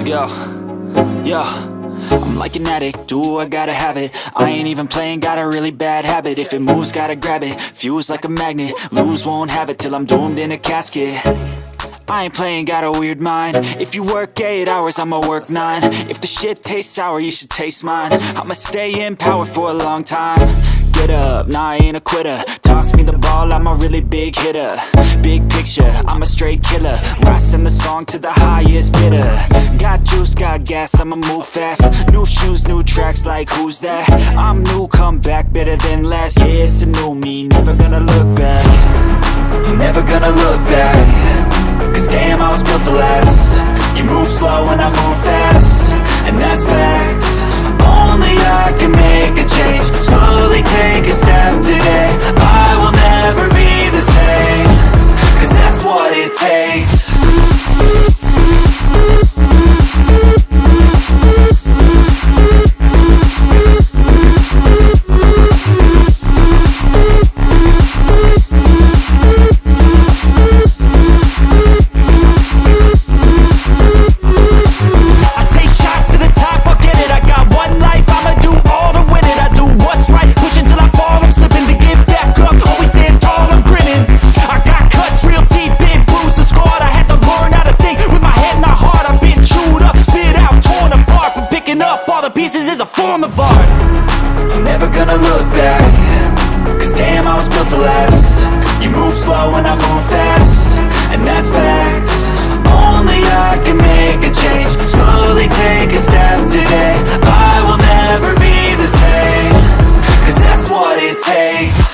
Let's go. Yo, I'm like an addict, do I gotta have it. I ain't even playing, got a really bad habit. If it moves, gotta grab it, fuse like a magnet. Lose, won't have it till I'm doomed in a casket. I ain't playing, got a weird mind. If you work 8 hours, I'ma work 9. If the shit tastes sour, you should taste mine. I'ma stay in power for a long time. Get up, nah, I ain't a quitter. Toss me the ball, I'm a really big hitter. Big picture, I'm a straight killer. Rising the song to the highest bidder. Got juice, got gas, I'ma move fast. New shoes, new tracks, like who's that? I'm new, come back, better than last. Yeah, it's a new me, never gonna look back. I'm never gonna look back. Cause damn, I was built to last. You move slow and I move fast, and that's facts. Only I can make a change. Slowly take a step today. I will never be the same. Cause that's what it takes. Pieces is a form of art. I'm never gonna look back. Cause damn, I was built to last. You move slow and I move fast, and that's facts. Only I can make a change. Slowly take a step today. I will never be the same. Cause that's what it takes.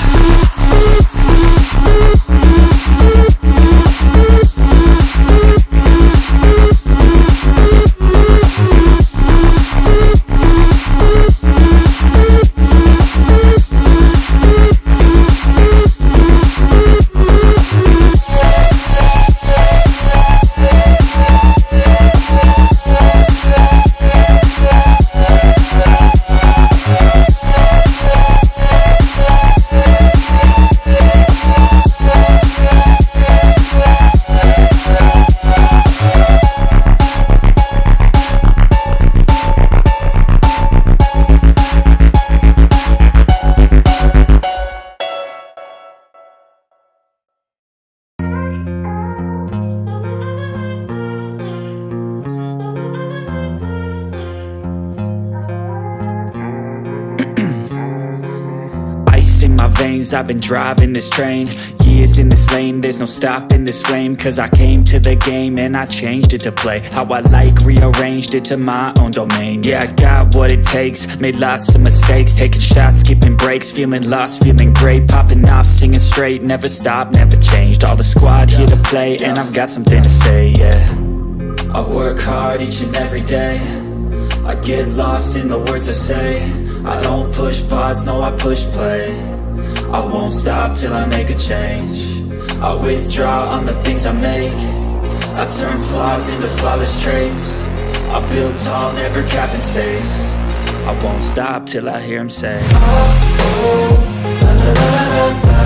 In my veins, I've been driving this train. Years in this lane, there's no stopping this flame. Cause I came to the game and I changed it to play how I like, rearranged it to my own domain. Yeah, I got what it takes, made lots of mistakes, taking shots, skipping breaks, feeling lost, feeling great, popping off, singing straight, never stopped, never changed. All the squad here to play, and I've got something to say, yeah. I work hard each and every day. I get lost in the words I say. I don't push pause, no, I push play. I won't stop till I make a change. I withdraw on the things I make. I turn flaws into flawless traits. I build tall, never capped in space. I won't stop till I hear him say, oh, oh, la, la, la, la, la.